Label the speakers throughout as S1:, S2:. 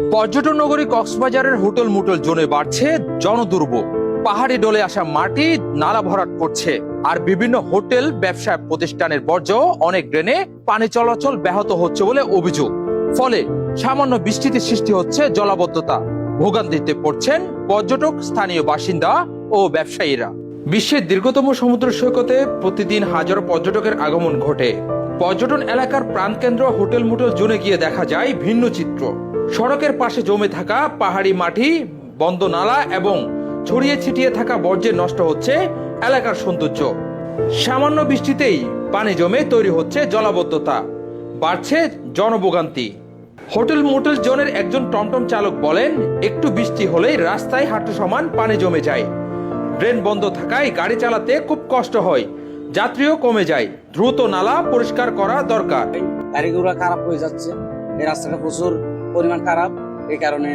S1: পর্যটন নগরী কক্সবাজারের হোটেল মোটেল জোনে বাড়ছে জনদুর্ভোগ। পাহাড়ি ডলে আসা মাটি নালা ভরাট করছে, আর বিভিন্ন হোটেল ব্যবসা প্রতিষ্ঠানের বর্জ্য অনেক ড্রেনে পানি চলাচল ব্যাহত হচ্ছে বলে অভিযোগ। ফলে সামান্য বৃষ্টিতে সৃষ্টি হচ্ছে জলাবদ্ধতা। ভোগান্তিতে পড়ছেন পর্যটক, স্থানীয় বাসিন্দা ও ব্যবসায়ীরা। বিশ্বের দীর্ঘতম সমুদ্র সৈকতে প্রতিদিন হাজারো পর্যটকের আগমন ঘটে। পর্যটন এলাকার প্রাণকেন্দ্র হোটেল মোটেল জোনে গিয়ে দেখা যায় ভিন্ন চিত্র। সড়কের পাশে জমে থাকা পাহাড়ি মাটি, বন্ধ নালা এবং ছড়িয়ে ছিটিয়ে থাকা বর্জ্যে নষ্ট হচ্ছে এলাকার সৌন্দর্য। সামান্য বৃষ্টিতেই পানি জমে তৈরি হচ্ছে জলাবদ্ধতা, বাড়ছে জনভোগান্তি। হোটেল মোটেল জোনের একজন টমটম চালক বলেন, একটু বৃষ্টি হলেই রাস্তায় হাঁটু সমান পানি জমে যায়। ড্রেন বন্ধ থাকায় গাড়ি চালাতে খুব কষ্ট হয়, যাত্রীও কমে যায়। দ্রুত নালা পরিষ্কার করা দরকার।
S2: গাড়িগুলো খারাপ হয়ে যাচ্ছে, এই রাস্তাটা প্রচুর পরিমাণ খারাপ। এই কারণে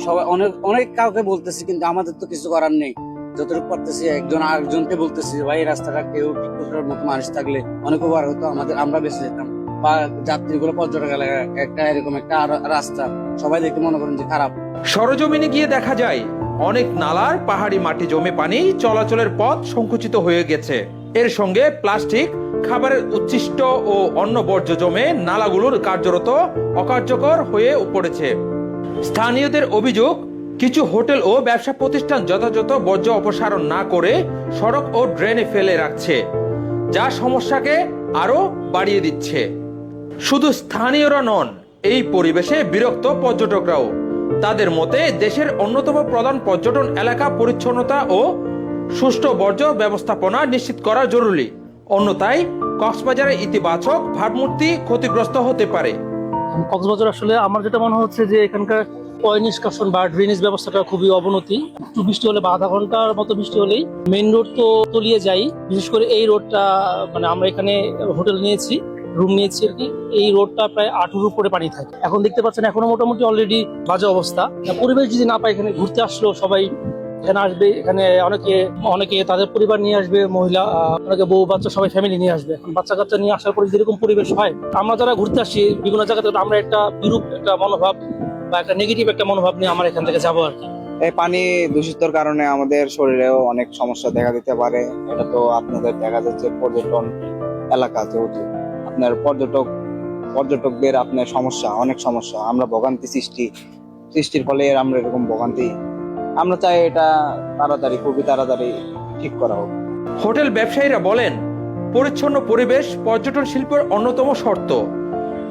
S2: সবাই অনেক কাউকে বলতেছি, কিন্তু আমাদের তো কিছু করার নেই। যতটুকু পারতেছি একজন আরেকজনকে বলতেছি, ভাই এই রাস্তাটা কেউ ঠিক করার মতো মানুষ থাকলে অনেক উপকার হতো, আমরা বেঁচে যেতাম। বা যাত্রীগুলো পর্যটক এলাকায় একটা এরকম একটা রাস্তা সবাই দেখে মনে করেন যে খারাপ।
S1: সরজমিনে গিয়ে দেখা যায় অনেক নালার পাহাড়ি মাটি জমে পানি চলাচলের পথ সংকুচিত হয়ে গেছে। এর সঙ্গে প্লাস্টিক, খাবারের উচ্ছিষ্ট ও অন্য বর্জ্য জমে নালাগুলোর কার্যরত অকার্যকর হয়ে পড়েছে। স্থানীয়দের অভিযোগ, কিছু হোটেল ও ব্যবসা প্রতিষ্ঠান যথাযথ বর্জ্য অপসারণ না করে সড়ক ও ড্রেনে ফেলে রাখছে, যা সমস্যাকে আরো বাড়িয়ে দিচ্ছে। শুধু স্থানীয়রা নন, এই পরিবেশে বিরক্ত পর্যটকরাও। তাদের মতে দেশের অন্যতম প্রধান পর্যটন এলাকা পরিচ্ছন্নতা ও সুষ্ঠু বর্জ্য ব্যবস্থাপনা নিশ্চিত করা জরুরি। অন্যথায় কক্সবাজারের ইতিবাচক ভাবমূর্তি ক্ষতিগ্রস্ত হতে পারে।
S3: কক্সবাজার আসলে আমার যেটা মনে হচ্ছে যে এখানকার পয় নিষ্কাশন বা ড্রেনেজ ব্যবস্থাটা খুবই অবনতি। একটু বৃষ্টি হলে বা আধা ঘন্টার মতো বৃষ্টি হলেই মেইন রোড তো তলিয়ে যায়। বিশেষ করে এই রোডটা, মানে আমরা এখানে হোটেল নিয়েছি, রুম নিয়েছি আর কি, এই রোডটা প্রায় 8 উপরে পানি থাকে। এখন দেখতে পাচ্ছেন এখনো মোটামুটি অলরেডি বাজে অবস্থা। পরিবেশ যদি না পায়, এখানে ঘুরতে আসলেও সবাই এখানে আসবে, এখানে অনেকে তাদের পরিবার নিয়ে আসবে, মহিলা, অনেকে বউ বাচ্চা সবাই ফ্যামিলি নিয়ে আসবে। বাচ্চা কাচ্চা নিয়ে আসার পরে যেরকম পরিবেশ হয়, আমরা যারা ঘুরতে আসি বিভিন্ন জায়গাতে, আমরা একটা বিরূপ একটা মনোভাব বা একটা নেগেটিভ একটা মনোভাব নিয়ে আমার এখান থেকে যাবো আর কি।
S4: এই পানি দূষিতর কারণে আমাদের শরীরেও অনেক সমস্যা দেখা দিতে পারে। এটা তো আপনাদের দেখা যাচ্ছে পর্যটন এলাকা, যেহেতু আপনার পর্যটকদের আপনার অনেক সমস্যা, আমরা ভোগান্তি সৃষ্টির ফলে আমরা এরকম ভোগান্তি, আমরা চাই এটা খুবই তাড়াতাড়ি ঠিক করা হোক।
S1: হোটেল ব্যবসায়ীরা বলেন, পরিচ্ছন্ন পরিবেশ পর্যটন শিল্পের অন্যতম শর্ত।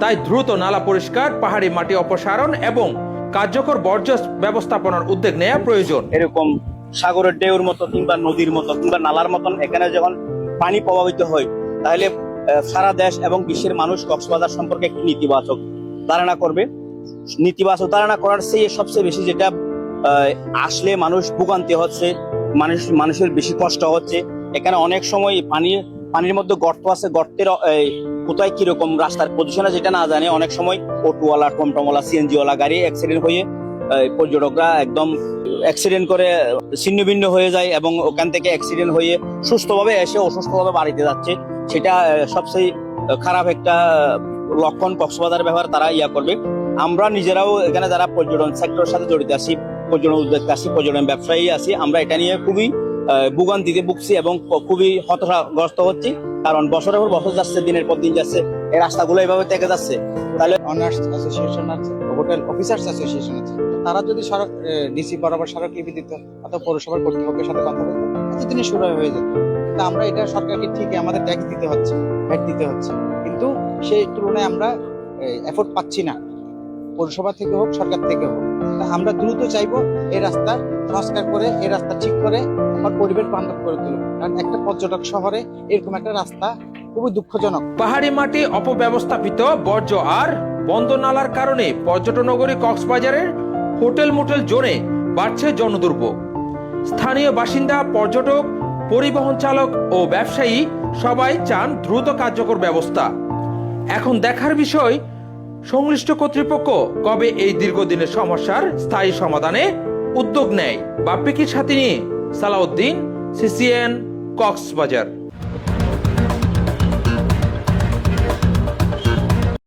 S1: তাই দ্রুত নালা পরিষ্কার, পাহাড়ি মাটি অপসারণ এবং কার্যকর বর্জ্য ব্যবস্থাপনার উদ্যোগ নেওয়া প্রয়োজন।
S5: এরকম সাগরের ঢেউর মতো কিংবা নদীর মতো কিংবা নালার মতন এখানে যখন পানি প্রভাবিত হয়, তাহলে সারা দেশ এবং বিশ্বের মানুষ কক্সবাজার সম্পর্কে একটি নেতিবাচক ধারণা করবে। নেতিবাচক ধারণা করার চেয়ে সবচেয়ে বেশি যেটা আসলে মানুষ ভোগান্তি হচ্ছে, মানুষের বেশি কষ্ট হচ্ছে। এখানে অনেক সময় পানির মধ্যে গর্ত আছে, গর্তের কোথায় কিরকম রাস্তার পজিশনে যেটা না জানে, অনেক সময় অটোওয়ালা, টমটমওয়ালা, সিএনজিওয়ালা গাড়ি অ্যাক্সিডেন্ট হয়ে পর্যটকরা একদম অ্যাক্সিডেন্ট করে ছিন্ন ভিন্ন হয়ে যায় এবং ওখান থেকে অ্যাক্সিডেন্ট হয়ে সুস্থভাবে এসে অসুস্থভাবে বাড়িতে যাচ্ছে। সেটা সবচেয়ে খারাপ একটা লক্ষণ কক্সবাজারের ব্যাপারে তারা করবে। আমরা নিজেরাও এখানে যারা পর্যটন সেক্টরের সাথে জড়িত আছি, পর্যটন উদ্যোক্তা আছি, পর্যটন ব্যবসায়ী আছি, আমরা এটা নিয়ে খুবই ভোগান্তিতে ভুগছি এবং খুবই হতাশাগ্রস্ত হচ্ছি। কারণ বছরের পর বছর যাচ্ছে, দিনের পর দিন যাচ্ছে, এই রাস্তাগুলো এভাবে থেকে যাচ্ছে। তাহলে
S4: অনার্স অ্যাসোসিয়েশন আছে, হোটেল অফিসার্স অ্যাসোসিয়েশন আছে, তারা যদি সড়ক ডিসি বরাবর সড়ক দিত অথবা পৌরসভার কর্তৃপক্ষের সাথে কথা বলতো, এতদিনে শুরু হয়ে যেত। কিন্তু আমরা এটা সরকারকে ঠিকই আমাদের ট্যাক্স দিতে হচ্ছে, ভ্যাট দিতে হচ্ছে, কিন্তু সেই তুলনায় আমরা এফোর্ট পাচ্ছি না, পৌরসভা থেকে হোক, সরকার থেকে হোক। আমরা দ্রুত চাইবো এই রাস্তা সংস্কার করে, এই রাস্তা ঠিক করে আমার পরিবেশ বান্ধব করে তুলব। কারণ একটা পর্যটক শহরে এরকম একটা রাস্তা খুবই দুঃখজনক।
S1: পাহাড়ি মাটি অপব্যবস্থাপিত বর্জ্য আর বন্ধ নালার কারণে পর্যটন নগরী কক্সবাজারের হোটেল মোটেল জোনে বাড়ছে জনদুর্ভোগ। স্থানীয় বাসিন্দা, পর্যটক, পরিবহন চালক ও ব্যবসায়ী সবাই চান দ্রুত কার্যকর ব্যবস্থা। এখন দেখার বিষয়, সংশ্লিষ্ট কর্তৃপক্ষ কবে এই দীর্ঘদিনের সমস্যার স্থায়ী সমাধানে উদ্যোগ নেয়। বাপ্পিকির সাথে নিয়ে সালাউদ্দিন, সিসিএন, কক্সবাজার।